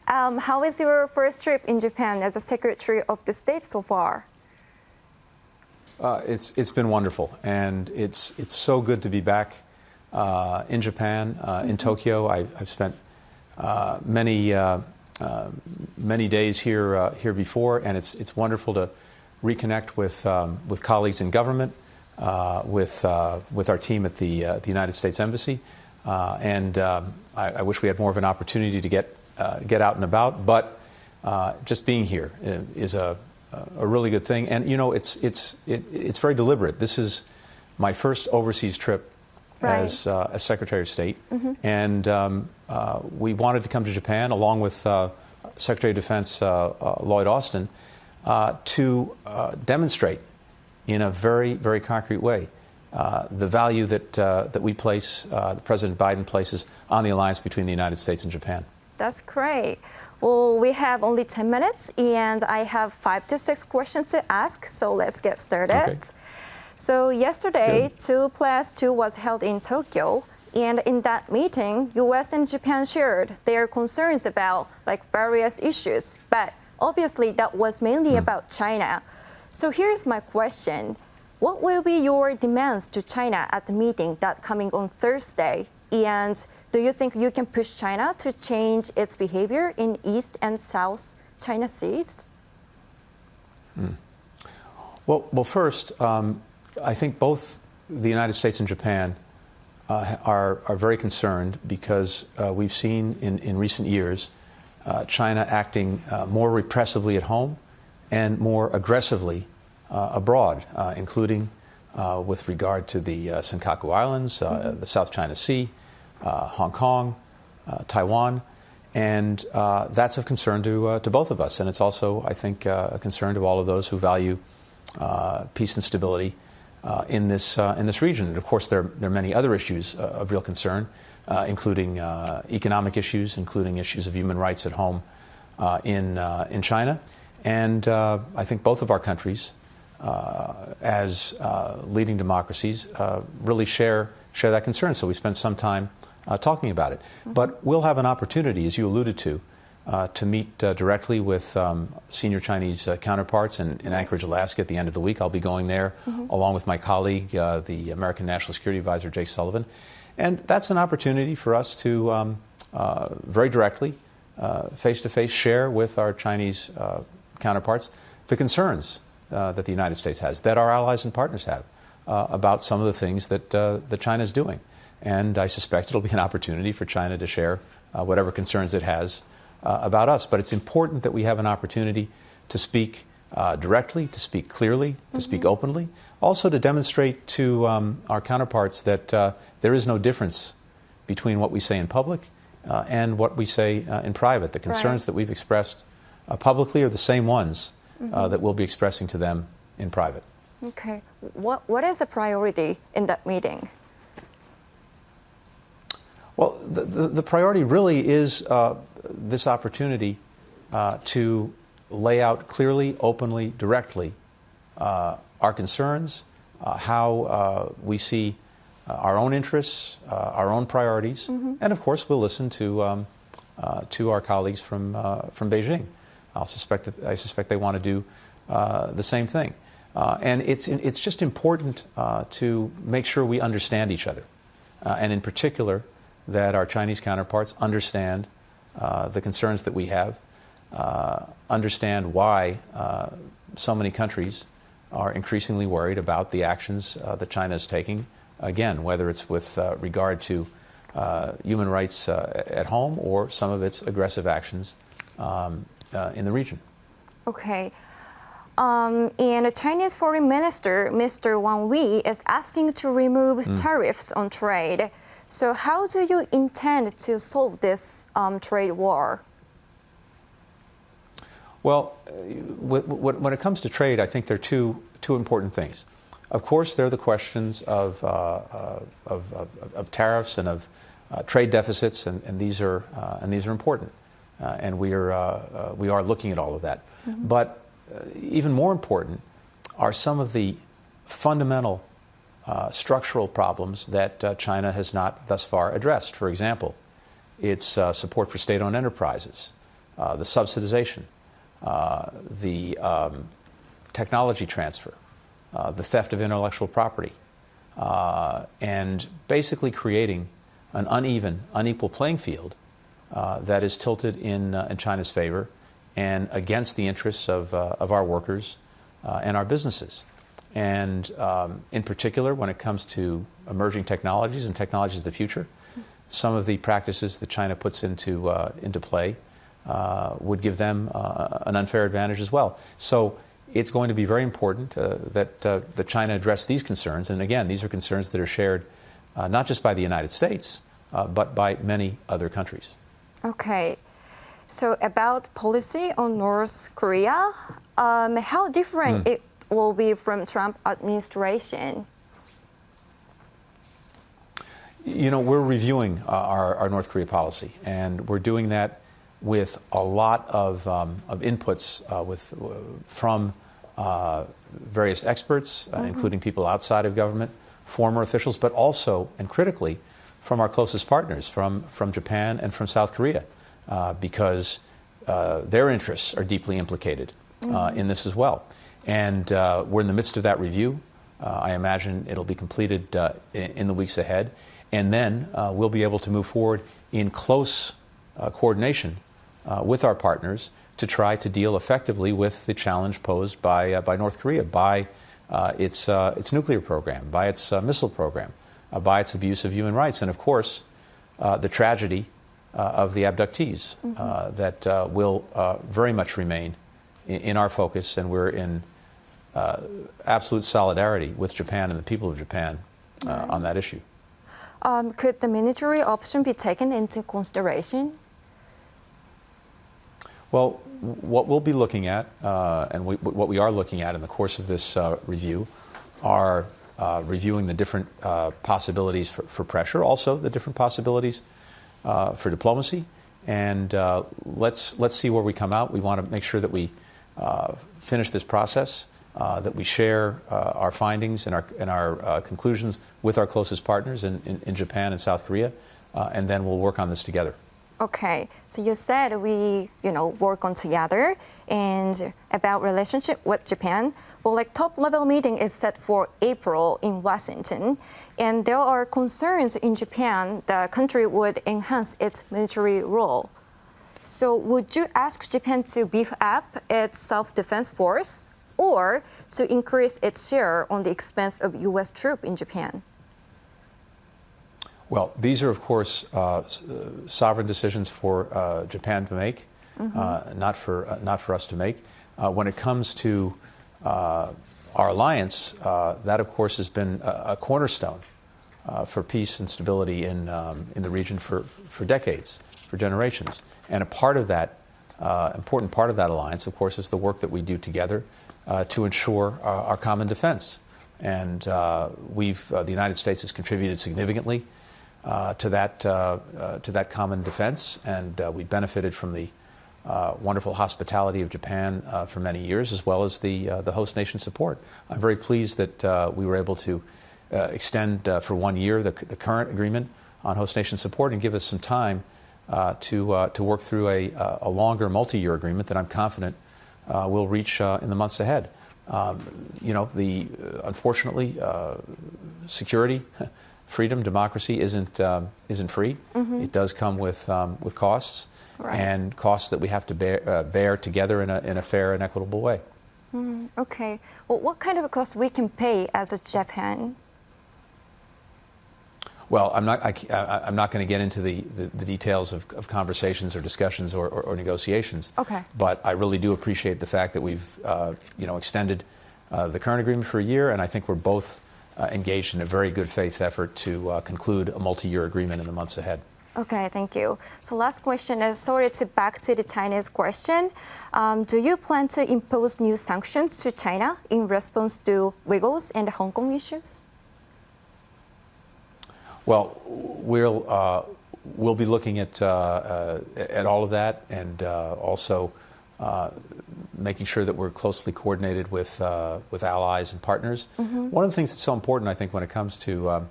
How is your first trip in Japan as a Secretary of the State so far? It's been wonderful, and it's so good to be back in Japan, in Tokyo. I've spent many days here before, and it's wonderful to reconnect with colleagues in government, with our team at the United States Embassy, and I wish we had more of an opportunity to get out and about. But just being here is a really good thing, and you know it's very deliberate. This is my first overseas trip as Secretary of State, and we wanted to come to Japan along with Secretary of Defense Lloyd Austin to demonstrate in a very, very concrete way the value that we place, that President Biden places on the alliance between the United States and Japan. That's great. Well, we have only 10 minutes, and I have 5 to 6 questions to ask, so let's get started. Okay. So yesterday, 2+2 was held in Tokyo, and in that meeting, U.S. and Japan shared their concerns about various issues, but obviously that was mainly about China. So here's my question. What will be your demands to China at the meeting that coming on Thursday? And do you think you can push China to change its behavior in East and South China Seas? Well, first, I think both the United States and Japan are very concerned because we've seen in recent years China acting more repressively at home and more aggressively abroad, including with regard to the Senkaku Islands, the South China Sea, Hong Kong, Taiwan, and that's of concern to both of us. And it's also, I think, a concern to all of those who value peace and stability in this region. And of course, there are many other issues of real concern, including economic issues, including issues of human rights at home in China. And I think both of our countries, as leading democracies, really share that concern. So we spent some time talking about it. But we'll have an opportunity, as you alluded to meet directly with senior Chinese counterparts in Anchorage, Alaska at the end of the week. I'll be going there along with my colleague, the American National Security Advisor, Jake Sullivan. And that's an opportunity for us to very directly, face-to-face, share with our Chinese counterparts the concerns that the United States has, that our allies and partners have about some of the things that China is doing. And I suspect it'll be an opportunity for China to share whatever concerns it has about us. But it's important that we have an opportunity to speak directly, to speak clearly, to speak openly, also to demonstrate to our counterparts that there is no difference between what we say in public and what we say in private. The concerns that we've expressed publicly are the same ones that we'll be expressing to them in private. Okay. What is the priority in that meeting? Well, the priority really is this opportunity to lay out clearly, openly, directly our concerns, how we see our own interests, our own priorities, and of course we'll listen to our colleagues from Beijing. I suspect they want to do the same thing, and it's just important to make sure we understand each other, and in particular that our Chinese counterparts understand the concerns that we have, understand why so many countries are increasingly worried about the actions that China is taking, again, whether it's with regard to human rights at home or some of its aggressive actions in the region. Okay. And the Chinese Foreign Minister, Mr. Wang Yi, is asking to remove tariffs on trade. So how do you intend to solve this trade war? Well, when it comes to trade, I think there are two important things. Of course, there are the questions of tariffs and of trade deficits, and these are important, and we are looking at all of that. But even more important are some of the fundamental structural problems that China has not thus far addressed. For example, its support for state-owned enterprises, the subsidization, the technology transfer, the theft of intellectual property, and basically creating an unequal playing field that is tilted in China's favor and against the interests of our workers and our businesses. And in particular, when it comes to emerging technologies and technologies of the future, some of the practices that China puts into play would give them an unfair advantage as well. So it's going to be very important that China address these concerns. And again, these are concerns that are shared not just by the United States, but by many other countries. Okay. So about policy on North Korea, how different it will be from Trump administration? You know, we're reviewing our North Korea policy, and we're doing that with a lot of inputs from various experts, including people outside of government, former officials, but also, and critically, from our closest partners, from Japan and from South Korea, because their interests are deeply implicated in this as well. And we're in the midst of that review. I imagine it'll be completed in the weeks ahead. And then we'll be able to move forward in close coordination with our partners to try to deal effectively with the challenge posed by North Korea, by its nuclear program, by its missile program, by its abuse of human rights, and of course, the tragedy of the abductees that will very much remain in our focus, and we're in absolute solidarity with Japan and the people of Japan on that issue. Could the military option be taken into consideration? Well, what we'll be looking at, and what we are looking at in the course of this review, are reviewing the different possibilities for pressure, also the different possibilities for diplomacy, and let's see where we come out. We want to make sure that we finish this process, that we share our findings and our conclusions with our closest partners in Japan and South Korea, and then we'll work on this together. Okay, so you said we, work on together, and about relationship with Japan. Well, top-level meeting is set for April in Washington, and there are concerns in Japan the country would enhance its military role. So, would you ask Japan to beef up its self-defense force, or to increase its share on the expense of U.S. troops in Japan? Well, these are, of course, sovereign decisions for Japan to make, not for us to make. When it comes to our alliance, that, of course, has been a cornerstone for peace and stability in the region for decades, for generations. And a part of that, important part of that alliance, of course, is the work that we do together to ensure our common defense. And the United States has contributed significantly to that common defense, and we benefited from the wonderful hospitality of Japan for many years, as well as the host nation support. I'm very pleased that we were able to extend for 1 year the current agreement on host nation support and give us some time to work through a longer multi-year agreement that I'm confident we'll reach in the months ahead. Unfortunately, security, freedom, democracy isn't free. It does come with costs, right, and costs that we have to bear together in a fair and equitable way. Okay. Well, what kind of cost we can pay as a Japan? Well, I'm not going to get into the details of conversations or discussions or negotiations. Okay. But I really do appreciate the fact that we've extended the current agreement for a year, and I think we're both engaged in a very good faith effort to conclude a multi-year agreement in the months ahead. Okay, thank you. So last question is, sorry to back to the Chinese question. Do you plan to impose new sanctions to China in response to Uyghurs and Hong Kong issues? Well, we'll be looking at all of that, and also making sure that we're closely coordinated with allies and partners. One of the things that's so important, I think, when it comes to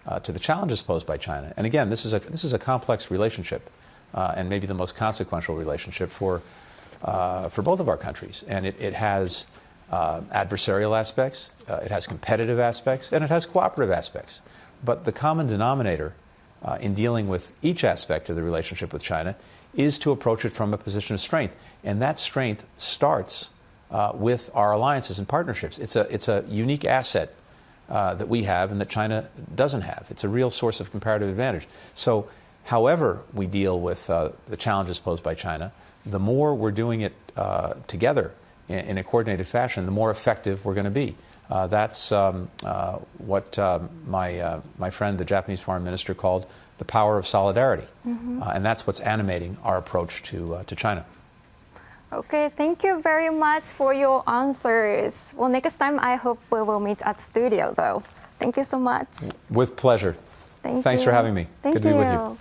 the challenges posed by China, and again, this is a complex relationship and maybe the most consequential relationship for both of our countries. And it has adversarial aspects, it has competitive aspects, and it has cooperative aspects. But the common denominator in dealing with each aspect of the relationship with China is to approach it from a position of strength. And that strength starts with our alliances and partnerships. It's a unique asset that we have and that China doesn't have. It's a real source of comparative advantage. So however we deal with the challenges posed by China, the more we're doing it together in a coordinated fashion, the more effective we're going to be. That's what my friend, the Japanese foreign minister, called the power of solidarity. And that's what's animating our approach to China. Okay, thank you very much for your answers. Well, next time I hope we will meet at studio, though. Thank you so much. With pleasure. Thanks for having me. Thank Good to be with you.